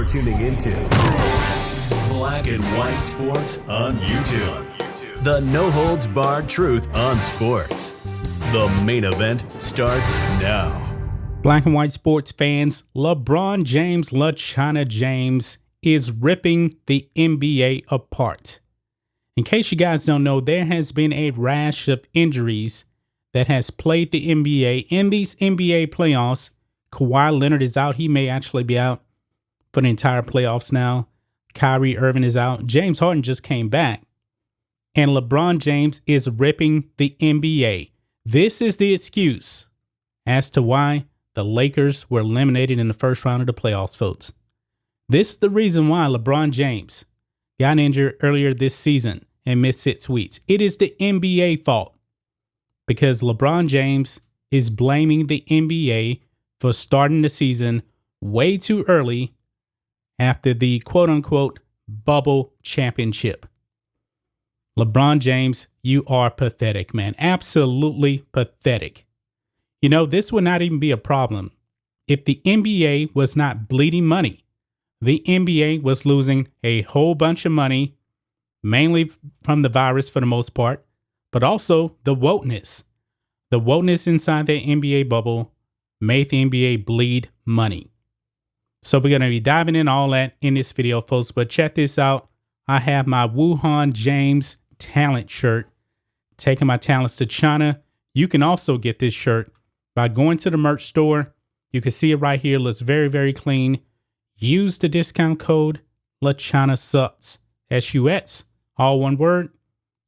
You're tuning into Black and White Sports on YouTube. The no-holds-barred truth on sports. The main event starts now. Black and white sports fans, LeBron James, LaChana James is ripping the NBA apart. In case you guys don't know, there has been a rash of injuries that has plagued the NBA in these NBA playoffs. Kawhi Leonard is out. He may actually be out for the entire playoffs now. Kyrie Irving is out. James Harden just came back. And LeBron James is ripping the NBA. This is the excuse as to why the Lakers were eliminated in the first round of the playoffs, folks. This is the reason why LeBron James got injured earlier this season and missed 6 weeks. It is the NBA fault because LeBron James is blaming the NBA for starting the season way too early after the quote-unquote bubble championship. LeBron James, you are pathetic, man. Absolutely pathetic. You know, this would not even be a problem if the NBA was not bleeding money. The NBA was losing a whole bunch of money, mainly from the virus for the most part, but also the wokeness. The wokeness inside the NBA bubble made the NBA bleed money. So we're going to be diving in all that in this video, folks. But check this out. I have my Wuhan James talent shirt, taking my talents to China. You can also get this shirt by going to the merch store. You can see it right here. Looks very, very clean. Use the discount code LaChanaSucks, S-U-X, all one word.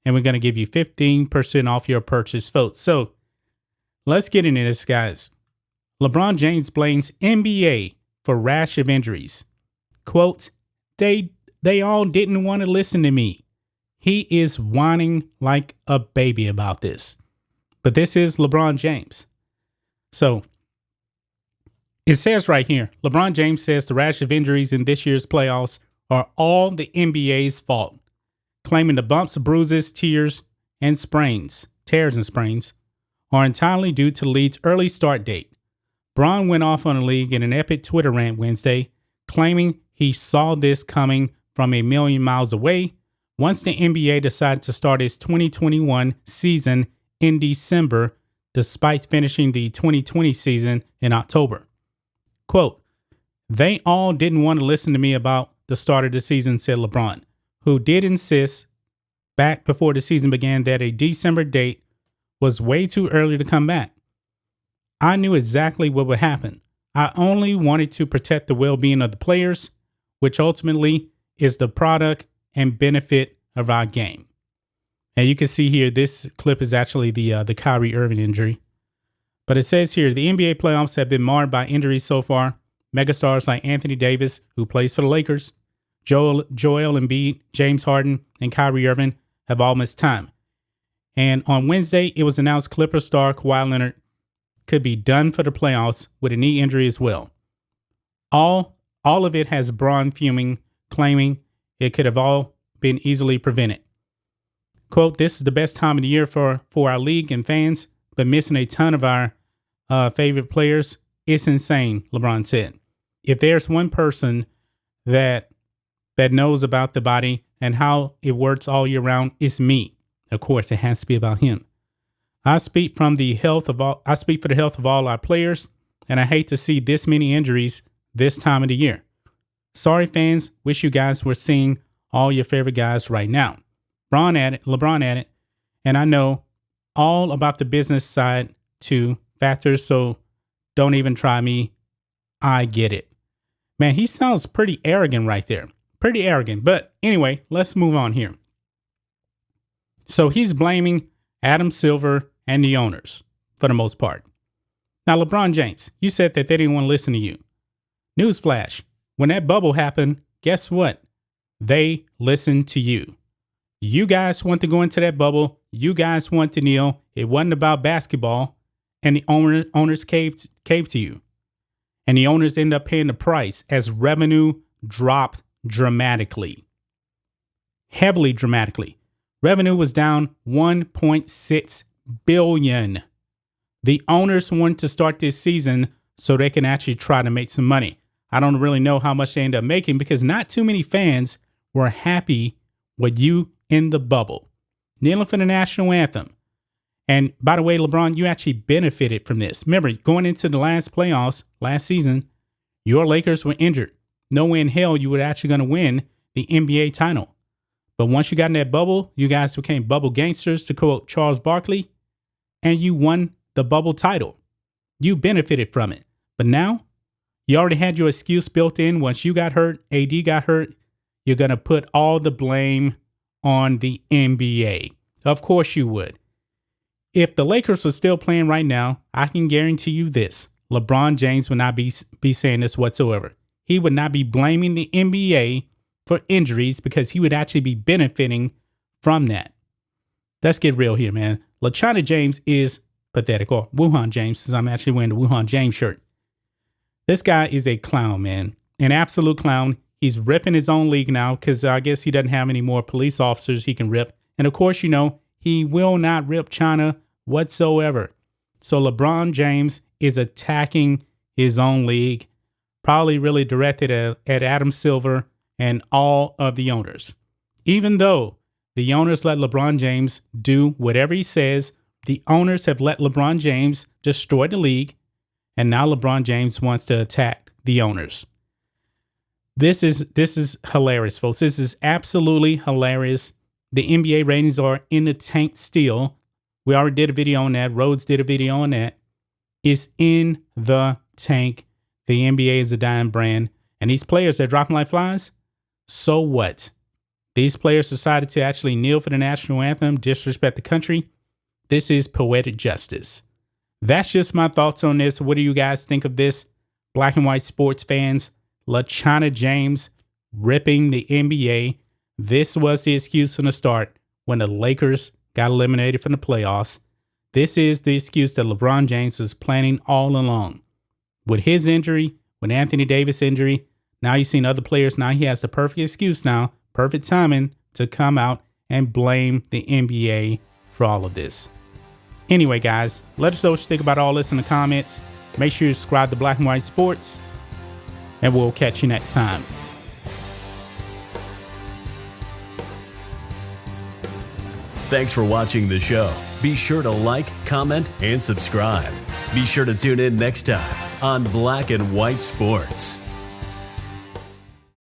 And we're going to give you 15% off your purchase, folks. So let's get into this, guys. LeBron James blames NBA for rash of injuries. Quote, they all didn't want to listen to me. He is whining like a baby about this. But this is LeBron James. So it says right here, LeBron James says the rash of injuries in this year's playoffs are all the NBA's fault, claiming the bumps, bruises, tears and sprains are entirely due to the league's early start date. Bron went off on the league in an epic Twitter rant Wednesday, claiming he saw this coming from a million miles away once the NBA decided to start its 2021 season in December, despite finishing the 2020 season in October. Quote, they all didn't want to listen to me about the start of the season, said LeBron, who did insist back before the season began that a December date was way too early to come back. I knew exactly what would happen. I only wanted to protect the well-being of the players, which ultimately is the product and benefit of our game. And you can see here, this clip is actually the Kyrie Irving injury. But it says here, the NBA playoffs have been marred by injuries so far. Megastars like Anthony Davis, who plays for the Lakers, Joel Embiid, James Harden, and Kyrie Irving have all missed time. And on Wednesday, it was announced Clippers star Kawhi Leonard could be done for the playoffs with a knee injury as well. All of it has Bron fuming, claiming it could have all been easily prevented. Quote, this is the best time of the year for our league and fans, but missing a ton of our favorite players, it's insane, LeBron said. If there's one person that knows about the body and how it works all year round, it's me. Of course, it has to be about him. I speak for the health of all our players, and I hate to see this many injuries this time of the year. Sorry, fans. Wish you guys were seeing all your favorite guys right now. LeBron added, and I know all about the business side too, factors, so don't even try me. I get it. Man, he sounds pretty arrogant right there. Pretty arrogant. But anyway, let's move on here. So he's blaming Adam Silver and the owners for the most part. Now, LeBron James, you said that they didn't want to listen to you. Newsflash, when that bubble happened, guess what? They listened to you. You guys want to go into that bubble. You guys want to kneel. It wasn't about basketball. And the owners caved to you. And the owners ended up paying the price as revenue dropped dramatically. Heavily dramatically. Revenue was down $1.6 billion. The owners wanted to start this season so they can actually try to make some money. I don't really know how much they end up making because not too many fans were happy with you in the bubble, kneeling for the national anthem. And by the way, LeBron, you actually benefited from this. Remember, going into the last playoffs last season, your Lakers were injured. No way in hell you were actually going to win the NBA title. But once you got in that bubble, you guys became bubble gangsters, to quote Charles Barkley, and you won the bubble title. You benefited from it. But now, you already had your excuse built in. Once you got hurt, AD got hurt, you're going to put all the blame on the NBA. Of course you would. If the Lakers are still playing right now, I can guarantee you this. LeBron James would not be saying this whatsoever. He would not be blaming the NBA for injuries because he would actually be benefiting from that. Let's get real here, man. LeBron James is pathetic. Or Wuhan James, since I'm actually wearing the Wuhan James shirt. This guy is a clown, man. An absolute clown. He's ripping his own league now because I guess he doesn't have any more police officers he can rip. And of course, you know, he will not rip China whatsoever. So LeBron James is attacking his own league, probably really directed at Adam Silver and all of the owners. Even though the owners let LeBron James do whatever he says, the owners have let LeBron James destroy the league, and now LeBron James wants to attack the owners. This is hilarious, folks. This is absolutely hilarious. The NBA ratings are in the tank still. We already did a video on that. Rhodes did a video on that. It's in the tank. The NBA is a dying brand. And these players, they're dropping like flies. So what? These players decided to actually kneel for the national anthem, disrespect the country. This is poetic justice. That's just my thoughts on this. What do you guys think of this? Black and white sports fans, LeBron James ripping the NBA. This was the excuse from the start when the Lakers got eliminated from the playoffs. This is the excuse that LeBron James was planning all along. With his injury, with Anthony Davis' injury, now you've seen other players. Now he has the perfect excuse now, perfect timing to come out and blame the NBA for all of this. Anyway, guys, let us know what you think about all this in the comments. Make sure you subscribe to Black and White Sports, and we'll catch you next time. Thanks for watching the show. Be sure to like, comment, and subscribe. Be sure to tune in next time on Black and White Sports.